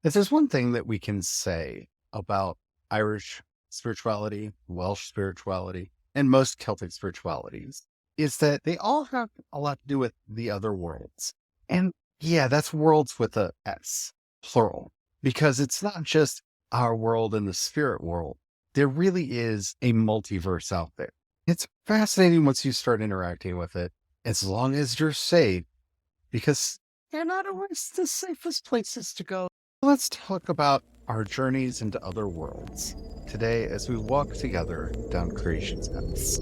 If there's one thing that we can say about Irish spirituality, Welsh spirituality, and most Celtic spiritualities, is that they all have a lot to do with the other worlds. And yeah, that's worlds with a S, plural, because it's not just our world and the spirit world. There really is a multiverse out there. It's fascinating once you start interacting with it, as long as you're safe, because they're not always the safest places to go. Let's talk about our journeys into other worlds today as we walk together down creation's paths.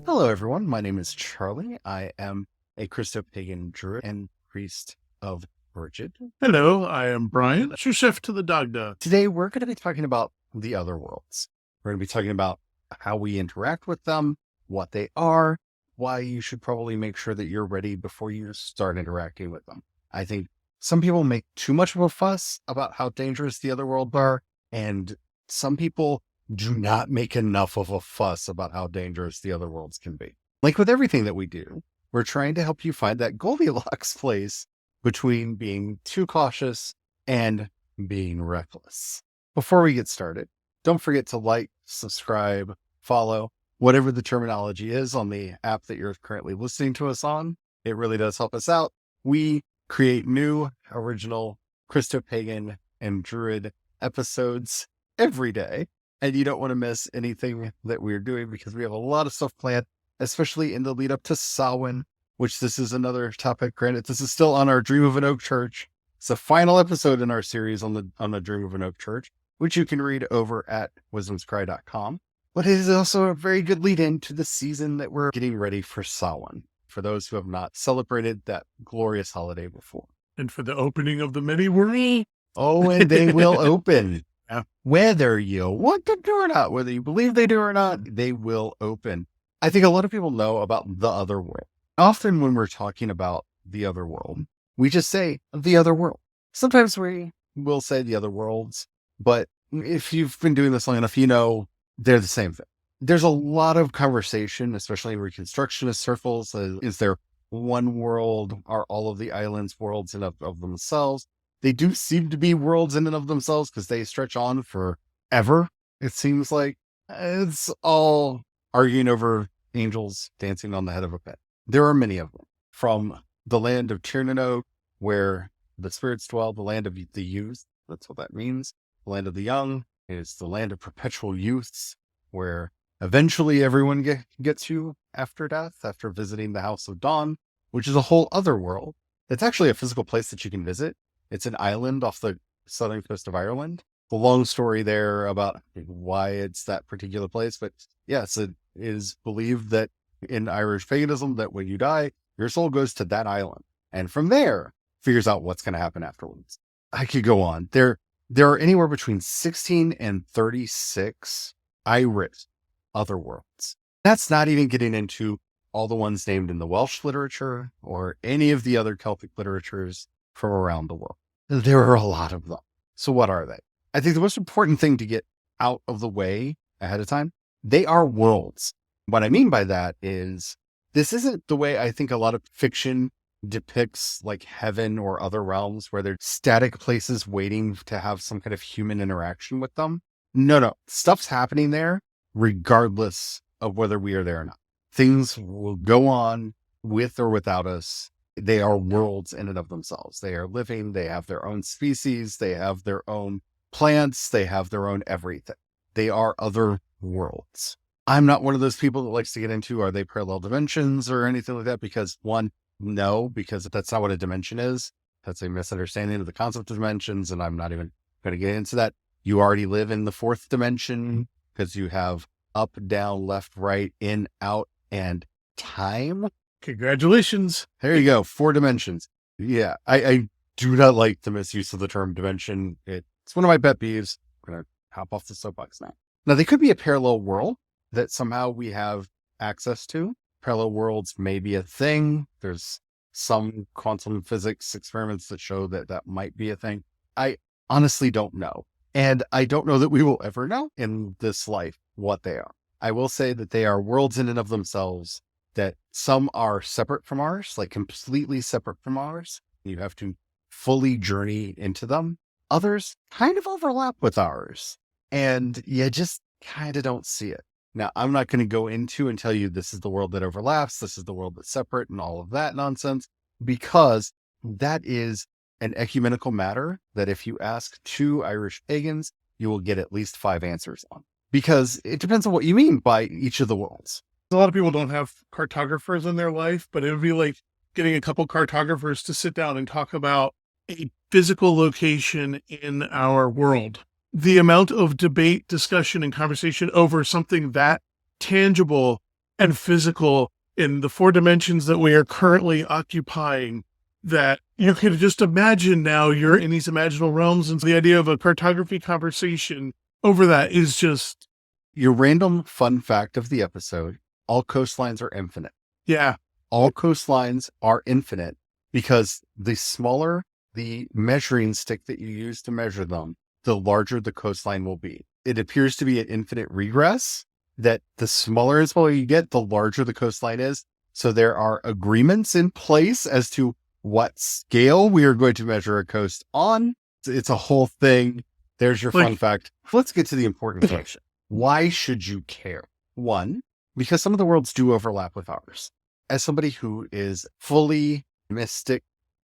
Hello, everyone. My name is Charlie. I am a Christopagan druid and priest of Virgin. Hello, I am Brian, sous chef to the Dagda. Today, we're going to be talking about the other worlds. We're going to be talking about how we interact with them, what they are, why you should probably make sure that you're ready before you start interacting with them. I think some people make too much of a fuss about how dangerous the other worlds are, and some people do not make enough of a fuss about how dangerous the other worlds can be. Like with everything that we do, we're trying to help you find that Goldilocks place between being too cautious and being reckless. Before we get started, don't forget to like, subscribe, follow, whatever the terminology is on the app that you're currently listening to us on. It really does help us out. We create new, original Christopagan and Druid episodes every day, and you don't want to miss anything that we're doing because we have a lot of stuff planned, especially in the lead up to Samhain, which this is another topic. Granted, this is still on our Dream of an Oak Church. It's the final episode in our series on the Dream of an Oak Church, which you can read over at wisdomscry.com. But it is also a very good lead in to the season that we're getting ready for Samhain, for those who have not celebrated that glorious holiday before. And for the opening of the many world. Oh, and they will open. Yeah. Whether you want them to or not, whether you believe they do or not, they will open. I think a lot of people know about the other world. Often when we're talking about the other world, we just say the other world. Sometimes we will say the other worlds, but if you've been doing this long enough, you know they're the same thing. There's a lot of conversation, especially in Reconstructionist circles. Is there one world? Are all of the islands worlds in of themselves? They do seem to be worlds in and of themselves because they stretch on forever. It seems like it's all arguing over angels dancing on the head of a pet. There are many of them. From the land of Tirnano, where the spirits dwell, the land of the youth. That's what that means. The land of the young is the land of perpetual youths, where eventually everyone gets you after death, after visiting the House of Dawn, which is a whole other world. It's actually a physical place that you can visit. It's an island off the southern coast of Ireland. The long story there about why it's that particular place. But yes, it is believed that in Irish paganism that when you die, your soul goes to that island. And from there, figures out what's going to happen afterwards. I could go on. There are anywhere between 16 and 36 Irish otherworlds. That's not even getting into all the ones named in the Welsh literature or any of the other Celtic literatures from around the world. There are a lot of them. So what are they? I think the most important thing to get out of the way ahead of time, they are worlds. What I mean by that is this isn't the way I think a lot of fiction depicts like heaven or other realms where they're static places waiting to have some kind of human interaction with them. No. Stuff's happening there regardless of whether we are there or not. Things will go on with or without us. They are worlds in and of themselves. They are living. They have their own species. They have their own plants. They have their own everything. They are other worlds. I'm not one of those people that likes to get into, are they parallel dimensions or anything like that? Because one, no, because that's not what a dimension is. That's a misunderstanding of the concept of dimensions. And I'm not even going to get into that. You already live in the fourth dimension because you have up, down, left, right, in, out, and time. Congratulations. There you go. 4 dimensions. Yeah. I do not like the misuse of the term dimension. It's one of my pet peeves. I'm going to hop off the soapbox now. Now, they could be a parallel world that somehow we have access to. Parallel worlds may be a thing. There's some quantum physics experiments that show that that might be a thing. I honestly don't know. And I don't know that we will ever know in this life what they are. I will say that they are worlds in and of themselves, that some are separate from ours, like completely separate from ours. You have to fully journey into them. Others kind of overlap with ours, and you just kind of don't see it. Now, I'm not going to go into and tell you this is the world that overlaps, this is the world that's separate, and all of that nonsense, because that is an ecumenical matter that if you ask 2 Irish pagans, you will get at least 5 answers on, because it depends on what you mean by each of the worlds. A lot of people don't have cartographers in their life, but it would be like getting a couple cartographers to sit down and talk about a physical location in our world. The amount of debate, discussion, and conversation over something that tangible and physical in the 4 dimensions that we are currently occupying, that you can just imagine now you're in these imaginal realms, and the idea of a cartography conversation over that is just... Your random fun fact of the episode: all coastlines are infinite. Yeah. All coastlines are infinite because the smaller the measuring stick that you use to measure them, the larger the coastline will be. It appears to be an infinite regress, that the smaller and smaller you get, the larger the coastline is. So there are agreements in place as to what scale we are going to measure a coast on. It's a whole thing. There's your fun fact. Let's get to the important question. Why should you care? 1, because some of the worlds do overlap with ours. As somebody who is fully mystic,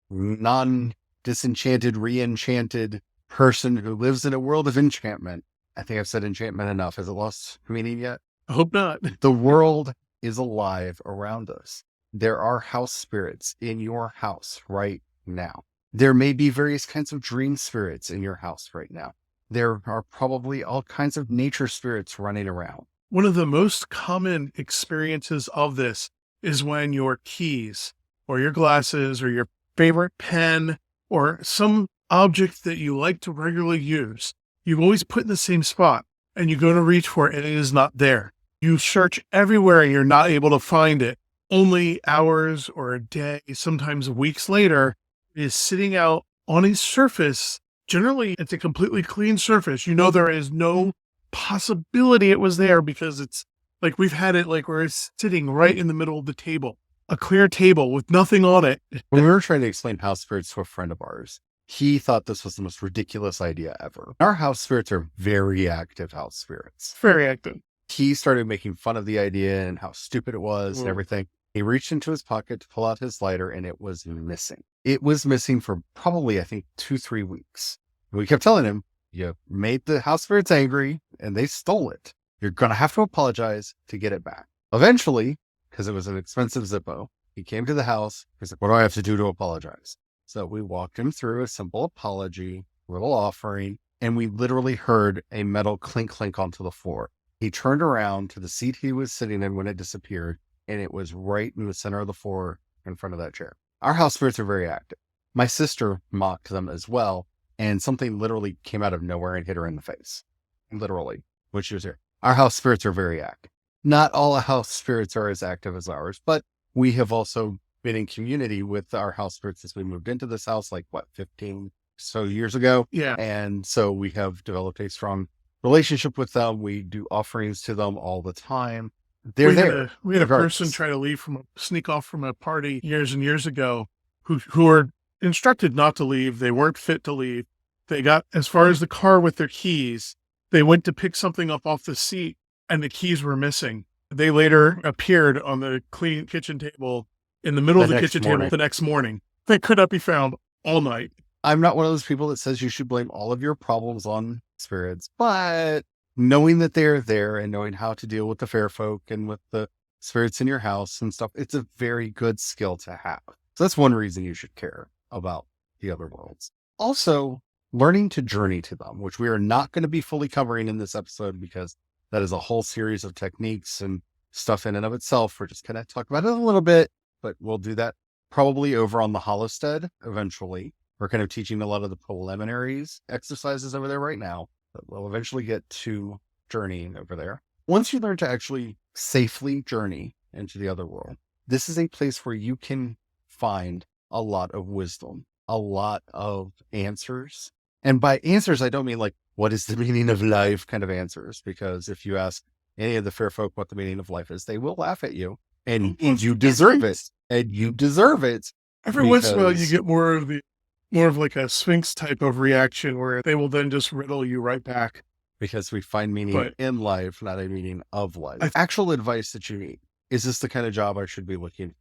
non-disenchanted, re-enchanted person who lives in a world of enchantment, I think I've said enchantment enough. Has it lost meaning yet? I hope not. The world is alive around us. There are house spirits in your house right now. There may be various kinds of dream spirits in your house right now. There are probably all kinds of nature spirits running around. One of the most common experiences of this is when your keys or your glasses or your favorite pen or some object that you like to regularly use, you've always put in the same spot, and you go to reach for it and it is not there. You search everywhere and you're not able to find it. Only hours or a day, sometimes weeks later, it is sitting out on a surface. Generally, it's a completely clean surface. You know, there is no possibility it was there because it's like we've had it like where it's sitting right in the middle of the table, a clear table with nothing on it. When we were trying to explain house spirits to a friend of ours, he thought this was the most ridiculous idea ever. Our house spirits are very active house spirits. Very active. He started making fun of the idea and how stupid it was and everything. He reached into his pocket to pull out his lighter, and it was missing. It was missing for probably, I think, 2-3 weeks. We kept telling him, you made the house spirits angry and they stole it. You're going to have to apologize to get it back. Eventually, because it was an expensive Zippo, he came to the house. He's like, what do I have to do to apologize? So we walked him through a simple apology, little offering, and we literally heard a metal clink clink onto the floor. He turned around to the seat he was sitting in when it disappeared, and it was right in the center of the floor in front of that chair. Our house spirits are very active. My sister mocked them as well, and something literally came out of nowhere and hit her in the face. Literally, when she was here. Our house spirits are very active. Not all house spirits are as active as ours, but we have also been in community with our house spirits since we moved into this house, 15 so years ago. Yeah. And so we have developed a strong relationship with them. We do offerings to them all the time. They're there. We had a person try to sneak off from a party years and years ago who were instructed not to leave. They weren't fit to leave. They got as far as the car with their keys. They went to pick something up off the seat and the keys were missing. They later appeared on the clean kitchen table in the middle of the kitchen table the next morning. They could not be found all night. I'm not one of those people that says you should blame all of your problems on spirits, but knowing that they're there and knowing how to deal with the fair folk and with the spirits in your house and stuff, it's a very good skill to have. So that's one reason you should care about the other worlds. Also, learning to journey to them, which we are not going to be fully covering in this episode because that is a whole series of techniques and stuff in and of itself. We're just going to talk about it a little bit, but we'll do that probably over on the Hollowstead eventually. We're kind of teaching a lot of the preliminaries exercises over there right now, but we'll eventually get to journeying over there. Once you learn to actually safely journey into the other world, this is a place where you can find a lot of wisdom, a lot of answers. And by answers, I don't mean what is the meaning of life kind of answers, because if you ask any of the fair folk what the meaning of life is, they will laugh at you, and you deserve it. And you deserve it. Every once in a while, you get more of like a Sphinx type of reaction where they will then just riddle you right back. Because we find meaning in life, not a meaning of life. Actual advice that you need. Is this the kind of job I should be looking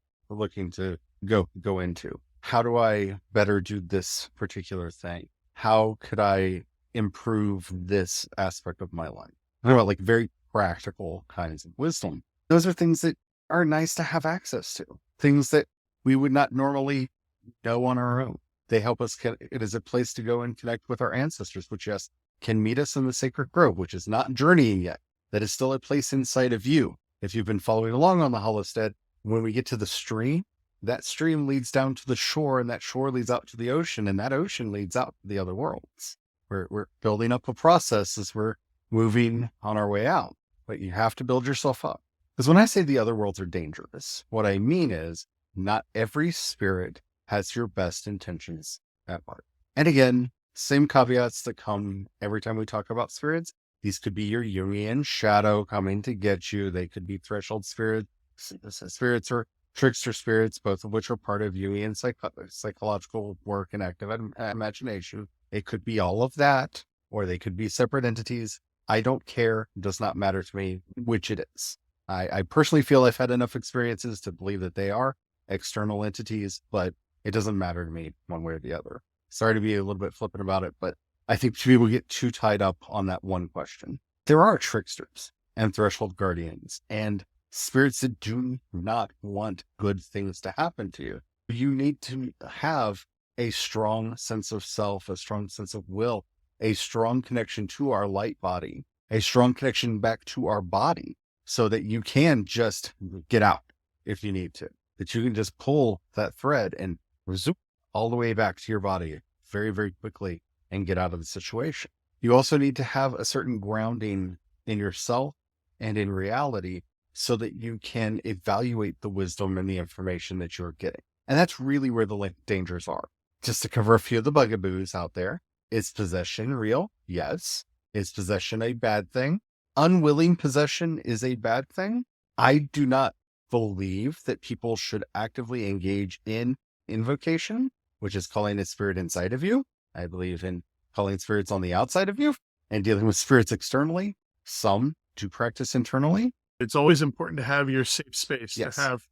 to go into? How do I better do this particular thing? How could I improve this aspect of my life? I about like very practical kinds of wisdom. Those are things that are nice to have access to. Things that we would not normally know on our own. They help us. It is a place to go and connect with our ancestors, which yes, can meet us in the sacred grove, which is not journeying yet. That is still a place inside of you. If you've been following along on the Hollowstead, when we get to the stream, that stream leads down to the shore, and that shore leads out to the ocean, and that ocean leads out to the other worlds. We're building up a process as we're moving on our way out, but you have to build yourself up. Because when I say the other worlds are dangerous, what I mean is not every spirit has your best intentions at heart. And again, same caveats that come every time we talk about spirits. These could be your Jungian shadow coming to get you. They could be threshold spirits or trickster spirits, both of which are part of Jungian psychological work and active imagination. It could be all of that, or they could be separate entities. I don't care. It does not matter to me which it is. I personally feel I've had enough experiences to believe that they are external entities, but it doesn't matter to me one way or the other. Sorry to be a little bit flippant about it, but I think people get too tied up on that one question. There are tricksters and threshold guardians and spirits that do not want good things to happen to you. You need to have a strong sense of self, a strong sense of will, a strong connection to our light body, a strong connection back to our body, so that you can just get out if you need to, that you can just pull that thread and zoom all the way back to your body very, very quickly and get out of the situation. You also need to have a certain grounding in yourself and in reality so that you can evaluate the wisdom and the information that you're getting. And that's really where the dangers are. Just to cover a few of the bugaboos out there, is possession real? Yes. Is possession a bad thing? Unwilling possession is a bad thing. I do not believe that people should actively engage in invocation, which is calling a spirit inside of you. I believe in calling spirits on the outside of you and dealing with spirits externally. Some do practice internally. It's always important to have your safe space. Yes. To have,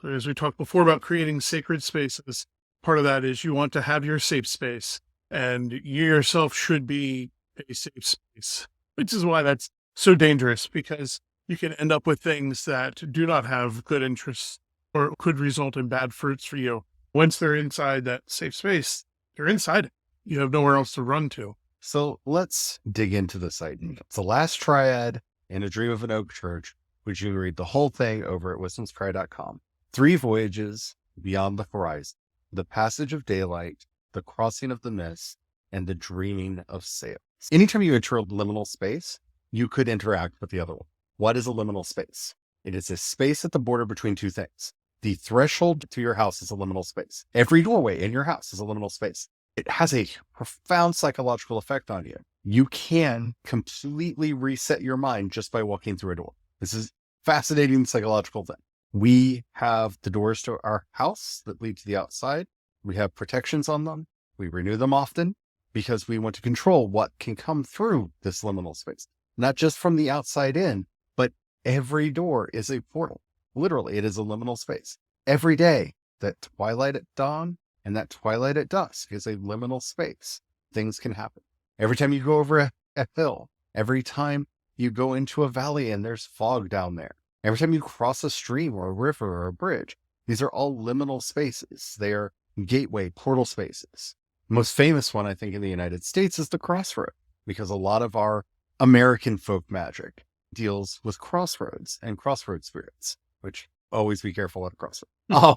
as we talked before about creating sacred spaces, part of that is you want to have your safe space, and you yourself should be a safe space, which is why that's so dangerous, because you can end up with things that do not have good interests or could result in bad fruits for you. Once they're inside that safe space, they're inside it. You have nowhere else to run to. So let's dig into this item. It's the last triad in A Dream of an Oak Church, which you can read the whole thing over at wisdomscry.com. 3 voyages beyond the horizon, the passage of daylight, the crossing of the mist, and the dreaming of sails. Anytime you enter a liminal space, you could interact with the other one. What is a liminal space? It is a space at the border between two things. The threshold to your house is a liminal space. Every doorway in your house is a liminal space. It has a profound psychological effect on you. You can completely reset your mind just by walking through a door. This is fascinating psychological thing. We have the doors to our house that lead to the outside. We have protections on them. We renew them often because we want to control what can come through this liminal space. Not just from the outside in, but every door is a portal. Literally, it is a liminal space. Every day, that twilight at dawn and that twilight at dusk is a liminal space. Things can happen. Every time you go over a hill, every time you go into a valley and there's fog down there, every time you cross a stream or a river or a bridge, these are all liminal spaces. They are gateway portal spaces. The most famous one, I think, in the United States is the Crossroads, because a lot of our American folk magic deals with crossroads and crossroad spirits, which always be careful at a crossroad. Oh,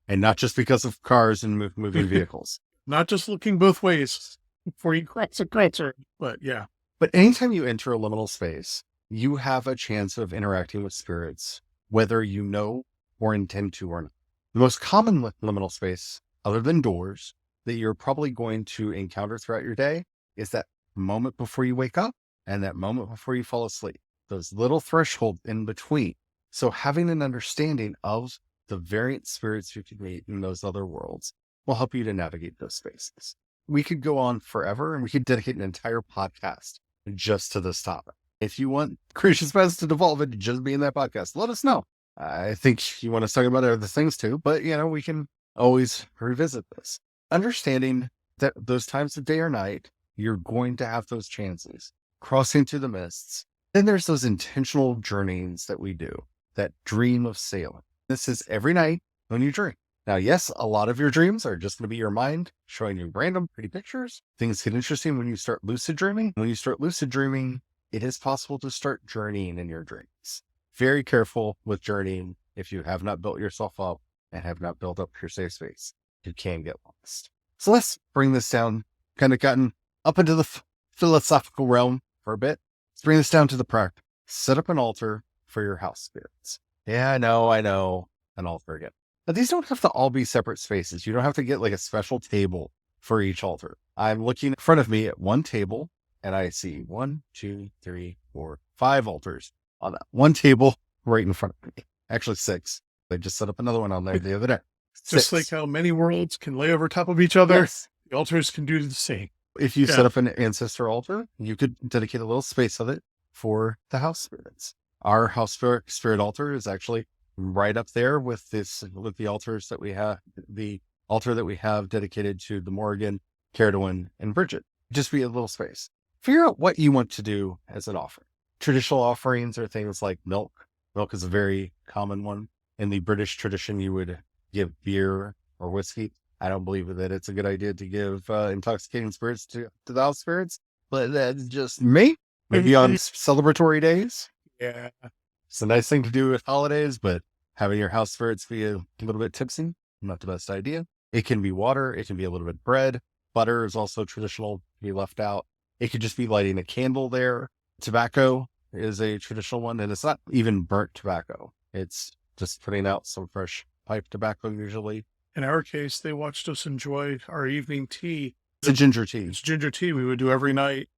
and not just because of cars and moving vehicles. Not just looking both ways before you cross a crossroad, but yeah. But anytime you enter a liminal space, you have a chance of interacting with spirits, whether you know or intend to or not. The most common liminal space, other than doors, that you're probably going to encounter throughout your day is that moment before you wake up and that moment before you fall asleep. those little thresholds in between. So having an understanding of the variant spirits you can meet in those other worlds will help you to navigate those spaces. We could go on forever, and we could dedicate an entire podcast just to this topic. If you want Creation Spells to devolve into just being that podcast, let us know. I think you want us talking about other things too, but we can always revisit this. Understanding that those times of day or night, you're going to have those chances. Crossing through the mists. Then there's those intentional journeyings that we do, that dream of sailing. This is every night when you dream. Now, yes, a lot of your dreams are just going to be your mind showing you random pretty pictures. Things get interesting when you start lucid dreaming. When you start lucid dreaming, it is possible to start journeying in your dreams. Very careful with journeying. If you have not built yourself up and have not built up your safe space, you can get lost. So let's bring this down, kind of gotten up into the philosophical realm for a bit. Let's bring this down to the practice. Set up an altar for your house spirits. Yeah, I know. An altar again. Now, these don't have to all be separate spaces. You don't have to get like a special table for each altar. I'm looking in front of me at one table, and I see 1, 2, 3, 4, 5 altars on that one table right in front of me. Actually, 6. They just set up another one on there the other day. Just 6. like how many worlds can lay over top of each other, Yes. the altars can do the same. If you set up an ancestor altar, you could dedicate a little space of it for the house spirits. Our house spirit altar is actually right up there with the altars that we have, the altar that we have dedicated to the Morrigan, Caradwin, and Bridget. Just be a little space. Figure out what you want to do as an offering. Traditional offerings are things like milk. Milk is a very common one. In the British tradition, you would give beer or whiskey. I don't believe that it's a good idea to give intoxicating spirits to the house spirits, but that's just me. Maybe on celebratory days. Yeah. It's a nice thing to do with holidays, but having your house spirits be a little bit tipsy, not the best idea. It can be water. It can be a little bit bread. Butter is also traditional to be left out. It could just be lighting a candle there. Tobacco is a traditional one, and it's not even burnt tobacco. It's just putting out some fresh pipe tobacco usually. In our case, they watched us enjoy our evening tea. It's a ginger tea. It's ginger tea we would do every night.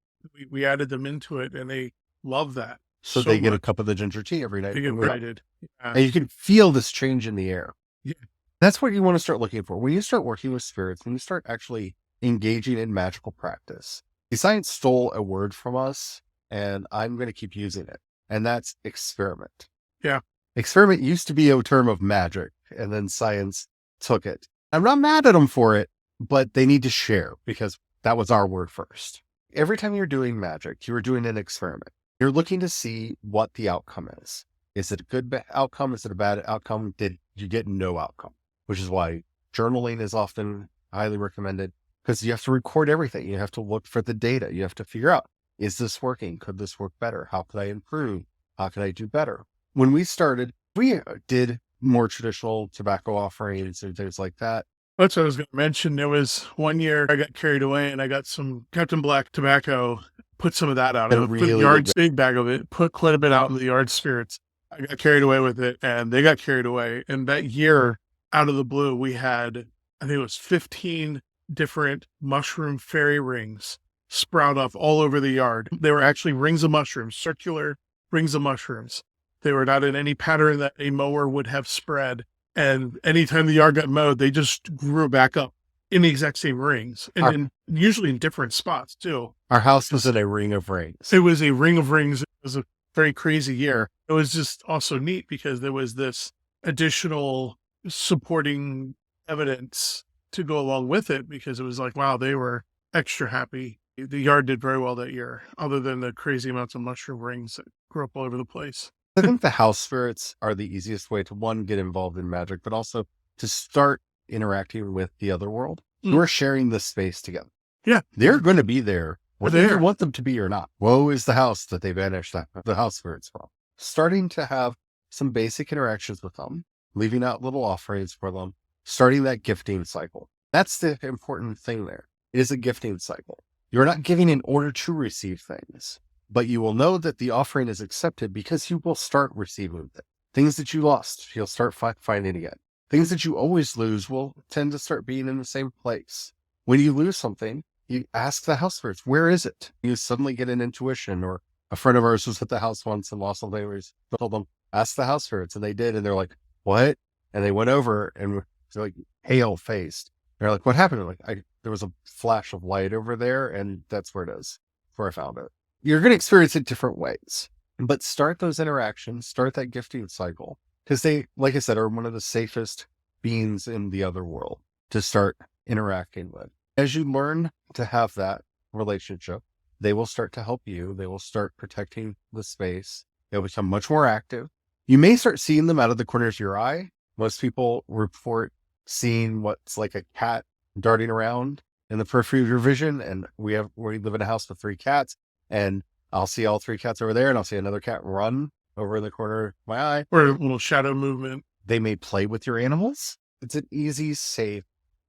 We added them into it, and they love that. So they get a cup of the ginger tea every night. They get invited. Yeah. And you can feel this change in the air. Yeah. That's what you want to start looking for. When you start working with spirits, when you start actually engaging in magical practice, the science stole a word from us, and I'm going to keep using it. And that's experiment. Yeah. Experiment used to be a term of magic, and then science took it. I'm not mad at them for it, but they need to share because that was our word first. Every time you're doing magic, you're doing an experiment. You're looking to see what the outcome is. Is it a good outcome? Is it a bad outcome? Did you get no outcome? Which is why journaling is often highly recommended, because you have to record everything. You have to look for the data. You have to figure out, is this working? Could this work better? How could I improve? How could I do better? When we started, we did more traditional tobacco offerings and things like that. That's what I was going to mention. There was one year I got carried away and I got some Captain Black tobacco, put some of that out. I put the yard, big bag of it, put quite a bit out in the yard spirits. I got carried away with it and they got carried away. And that year, out of the blue, we had, I think it was 15 different mushroom fairy rings sprout up all over the yard. They were actually rings of mushrooms, circular rings of mushrooms. They were not in any pattern that a mower would have spread. And anytime the yard got mowed, they just grew back up in the exact same rings. And usually in different spots too. Our house was in a ring of rings. It was a ring of rings. It was a very crazy year. It was just also neat because there was this additional supporting evidence to go along with it, because it was like, wow, they were extra happy. The yard did very well that year, other than the crazy amounts of mushroom rings that grew up all over the place. I think the house spirits are the easiest way to, one, get involved in magic, but also to start interacting with the other world. We're sharing this space together. Yeah. They're going to be there, whether you want them to be or not. Woe is the house that they banished the house spirits from. Starting to have some basic interactions with them, leaving out little offerings for them, starting that gifting cycle. That's the important thing there. It is a gifting cycle. You're not giving in order to receive things, but you will know that the offering is accepted because you will start receiving it. Things that you lost, you'll start finding again. Things that you always lose will tend to start being in the same place. When you lose something, you ask the house spirits, where is it? You suddenly get an intuition or A friend of ours was at the house once and lost all neighbors. Told them, ask the house spirits. And they did. And they're like, what? And they went over and they're like pale faced. They're like, what happened? They're like, there was a flash of light over there. And that's where it is. That's where I found it. You're going to experience it different ways, but start those interactions, start that gifting cycle. Because they, like I said, are one of the safest beings in the other world to start interacting with. As you learn to have that relationship, they will start to help you. They will start protecting the space. They'll become much more active. You may start seeing them out of the corners of your eye. Most people report seeing what's like a cat darting around in the periphery of your vision. And we live in a house with 3 cats, and I'll see all 3 cats over there, and I'll see another cat run over in the corner of my eye. Or a little shadow movement. They may play with your animals. It's an easy, safe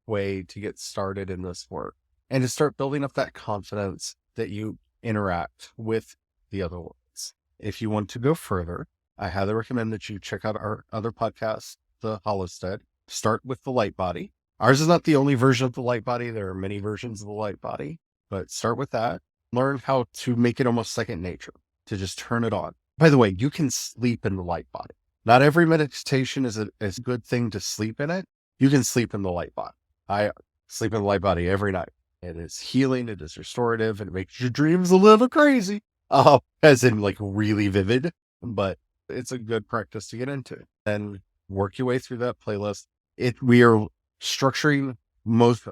way to get started in this work and to start building up that confidence that you interact with the other worlds. If you want to go further, I highly recommend that you check out our other podcast, The Hollowstead. Start with the light body. Ours is not the only version of the light body. There are many versions of the light body, but start with that. Learn how to make it almost second nature, to just turn it on. By the way, you can sleep in the light body. Not every meditation is a good thing to sleep in it. You can sleep in the light body. I sleep in the light body every night. It is healing. It is restorative. And it makes your dreams a little crazy. As in like really vivid, but it's a good practice to get into. And work your way through that playlist. We are structuring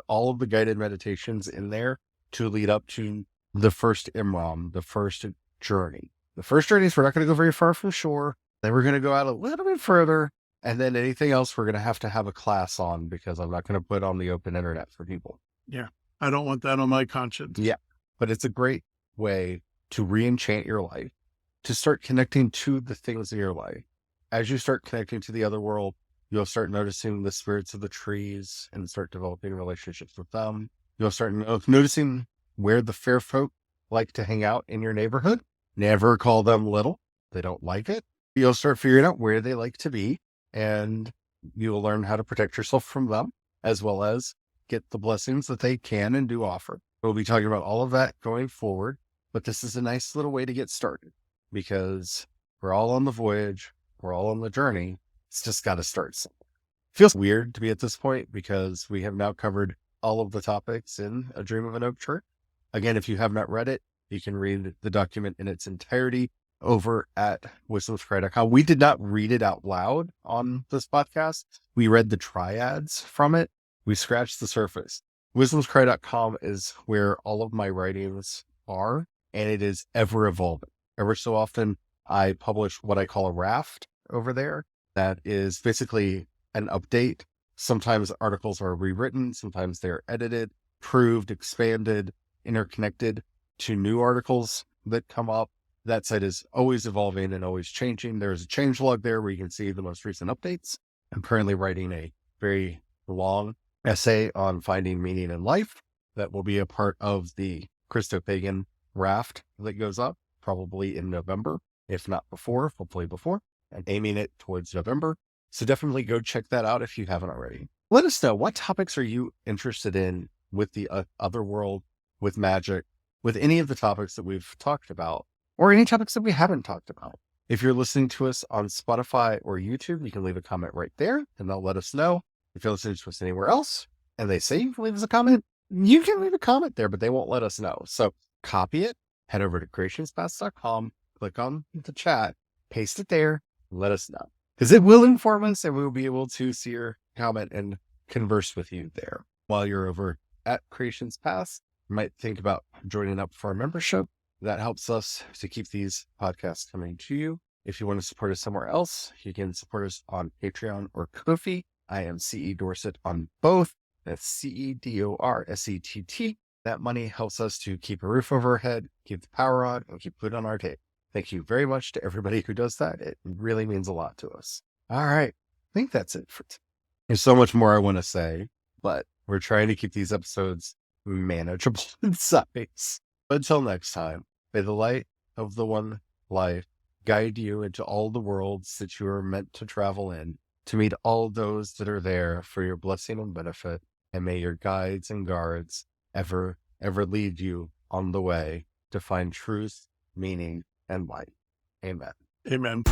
all of the guided meditations in there to lead up to the first Imram, the first journey. The first journeys, we're not going to go very far from shore. Then we're going to go out a little bit further. And then anything else we're going to have a class on, because I'm not going to put on the open internet for people. Yeah. I don't want that on my conscience. Yeah. But it's a great way to re-enchant your life, to start connecting to the things in your life. As you start connecting to the other world, you'll start noticing the spirits of the trees and start developing relationships with them. You'll start noticing where the fair folk like to hang out in your neighborhood. Never call them little. They don't like it. You'll start figuring out where they like to be, and you'll learn how to protect yourself from them, as well as get the blessings that they can and do offer. We'll be talking about all of that going forward, but this is a nice little way to get started, because we're all on the voyage. We're all on the journey. It's just got to start somewhere. Feels weird to be at this point, because we have now covered all of the topics in A Dream of an Oak Church. Again, if you have not read it, you can read the document in its entirety over at wisdomscry.com. We did not read it out loud on this podcast. We read the triads from it. We scratched the surface. Wisdomscry.com is where all of my writings are, and it is ever evolving. Ever so often, I publish what I call a raft over there. That is basically an update. Sometimes articles are rewritten. Sometimes they're edited, improved, expanded, interconnected to new articles that come up. That site is always evolving and always changing. There's a changelog there where you can see the most recent updates. I'm currently writing a very long essay on finding meaning in life that will be a part of the Christopagan raft that goes up probably in November, if not before, hopefully before, and aiming it towards November. So definitely go check that out if you haven't already. Let us know, what topics are you interested in with the other world, with magic, with any of the topics that we've talked about, or any topics that we haven't talked about. If you're listening to us on Spotify or YouTube, you can leave a comment right there and they'll let us know. If you're listening to us anywhere else and they say you can leave us a comment, you can leave a comment there, but they won't let us know. So copy it, head over to creationspaths.com, click on the chat, paste it there, and let us know. Because it will inform us and we'll be able to see your comment and converse with you there. While you're over at Creations Paths, you might think about joining up for a membership. That helps us to keep these podcasts coming to you. If you want to support us somewhere else, you can support us on Patreon or Ko-fi. I am CE Dorset on both. That's CEDORSETT. That money helps us to keep a roof over our head, keep the power on, and keep food on our table. Thank you very much to everybody who does that. It really means a lot to us. All right. I think that's it for today. There's so much more I want to say, but we're trying to keep these episodes manageable in size. Until next time, may the light of the one life guide you into all the worlds that you are meant to travel in, to meet all those that are there for your blessing and benefit, and may your guides and guards ever lead you on the way to find truth, meaning, and light. Amen. Amen.